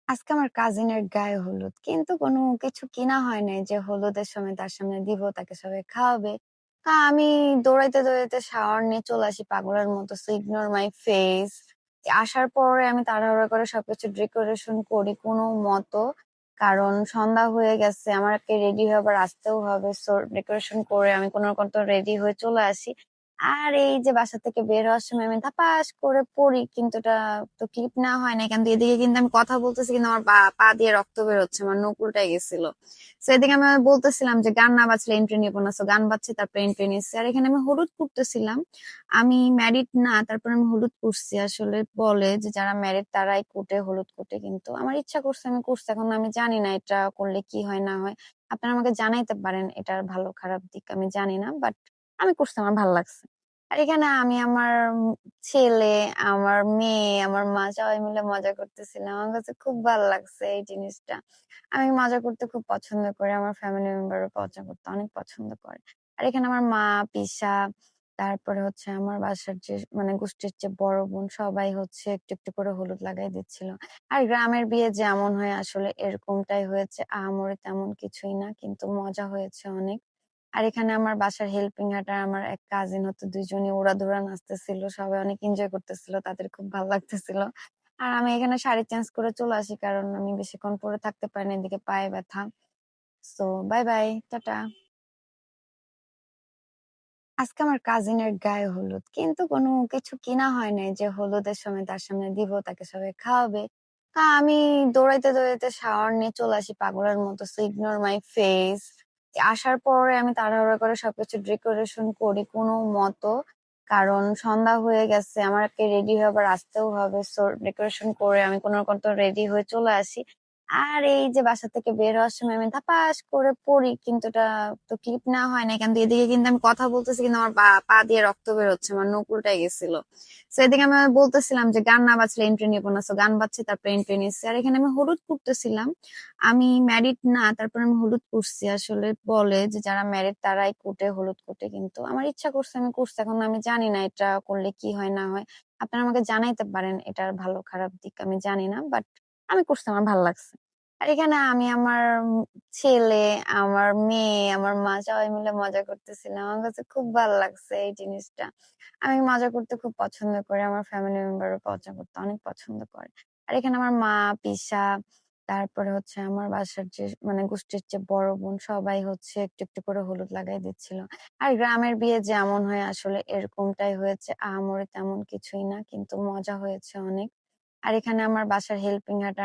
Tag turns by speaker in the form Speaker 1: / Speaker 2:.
Speaker 1: আজকে আমার কাজিনের গায়ে হলুদ। কিন্তু কোনো কিছু কিনা হয় নাই যে হলুদের সময় তার সামনে দিব, তাকে সবাই খাওয়াবে। আমি দৌড়াইতে শাওয়ার নিয়ে চলে আসি পাগলের মতো। So ignore my face. আসার পরে আমি তাড়াহুড়া করে সবকিছু ডেকোরেশন করি কোনো মতো। কারণ সন্ধ্যা হয়ে গেছে। আমাকে রেডি হয়ে আবার আসতেও হবে। সো ডেকোরেশন করে আমি কোনরকম রেডি হয়ে চলে আসি। আর এই যে বাসা থেকে বের হওয়ার সময় আমি ধপাস করে পড়ি, কিন্তু এটা তো ক্লিপ নেওয়া হয় না। কিন্তু এদিকে কিন্তু আমি কথা বলতেছি, কিন্তু আমার পা দিয়ে রক্ত বের হচ্ছে, আমার নখ উল্টাই গেছিল। তো এদিকে আমি বলতেছিলাম যে গান না বাজলে এন্ট্রি নিবো না, তো গান বাজছে তারপরে এন্ট্রি নিচ্ছি। আর এখানে আমি হলুদ পড়তেছিলাম। আমি ম্যারিড না, তারপর আমি হলুদ পড়ছি। আসলে বলে যে যারা ম্যারিড তারাই কোটে, হলুদ কোটে, কিন্তু আমার ইচ্ছা করছে আমি করছি। এখন আমি জানি না এটা করলে কি হয় না হয়। আপনারা আমাকে জানাইতে পারেন এটার ভালো খারাপ দিক, আমি জানি না, বাট আমি করছি, আমার ভালো লাগছে। আর এখানে আমি আমার ছেলে, আমার মেয়ে, আমার মা সবাই মিলে মজা করতেছিলাম। আমার কাছে খুব ভালো লাগছে এই জিনিসটা। আমি মজা করতে খুব পছন্দ করি। আমার ফ্যামিলি মেম্বারও মজা করতে অনেক পছন্দ করে। আর এখানে আমার মা, পিসা, তারপরে হচ্ছে আমার বাসার যে মানে গোষ্ঠীর যে বড় বোন সবাই হচ্ছে একটু একটু করে হলুদ লাগাই দিচ্ছিল। আর গ্রামের বিয়ে যেমন হয় আসলে এরকমটাই হয়েছে। আহামরি তেমন কিছুই না, কিন্তু মজা হয়েছে অনেক। আর এখানে আমার বাসার হেল্পিং হ্যান্ড আর আমার এক কাজিন হতো, দুইজনই উড়াধুরা নাচতেছিল। সবাই অনেক এনজয় করতেছিল। তাদের খুব ভালো লাগতেছিল। আর আমি এখানে শাড়ি চেঞ্জ করে চলে আসি, কারণ আমি বেশিক্ষণ পরে থাকতে পারি না, এদিকে পায়ে ব্যথা। So bye bye, tata. আজকে আমার কাজিনের গায়ে হলুদ। কিন্তু কোনো কিছু কিনা হয় নাই যে হলুদের সময় তার সামনে দিব, তাকে সবাই খাওয়াবে। আমি দৌড়াইতে শাওয়ার নিয়ে চলে আসি পাগলের মতো। So ignore my face. আসার পরে আমি তাড়াহুড়া করে সবকিছু ডেকোরেশন করি কোনো মতো। কারণ সন্ধ্যা হয়ে গেছে, আমাকে রেডি হয়ে আবার আসতেও হবে। সো ডেকোরেশন করে আমি কোনরকম রেডি হয়ে চলে আসি। আর এই যে বাসা থেকে বের হওয়ার সময় আমি ধপাস করে পড়ি, কিন্তু এটা তো ক্লিপ নেওয়া হয় না। কিন্তু এদিকে কিন্তু আমি কথা বলতেছি, কিন্তু আমার পা দিয়ে রক্ত বের হচ্ছে, আমার নখ উল্টাই গেছিল। তো এদিকে আমি বলতেছিলাম যে গান না বাজলে এন্ট্রি নিবো না, তো গান বাজছে তারপরে এন্ট্রি নিচ্ছি। আর এখানে আমি হলুদ পড়তেছিলাম। আমি ম্যারিড না, তারপর আমি হলুদ পড়ছি। আসলে বলে যে যারা ম্যারিড তারাই কোটে, হলুদ কোটে, কিন্তু আমার ইচ্ছা করছে আমি করছি। এখন আমি জানি না এটা করলে কি হয় না হয়। আপনারা আমাকে জানাইতে পারেন এটার ভালো খারাপ দিক, আমি জানি না, বাট আমি করছি, আমার ভালো লাগছে। আর এখানে আমি আমার ছেলে, আমার মেয়ে, আমার মা সবাই মিলে মজা করতেছিলাম। আমার কাছে খুব ভালো লাগছে এই জিনিসটা। আমি মজা করতে খুব পছন্দ করি। আমার ফ্যামিলি মেম্বারও মজা করতে অনেক পছন্দ করে। আর এখানে আমার মা, পিসা, তারপরে হচ্ছে আমার বাসার যে মানে গোষ্ঠীর যে বড় বোন সবাই হচ্ছে একটু একটু করে হলুদ লাগাই দিচ্ছিল। আর গ্রামের বিয়ে যেমন হয় আসলে এরকমটাই হয়েছে। আহামরি তেমন কিছুই না, কিন্তু মজা হয়েছে অনেক। আর এখানে আমার বাসার হেল্পিং হ্যান্ড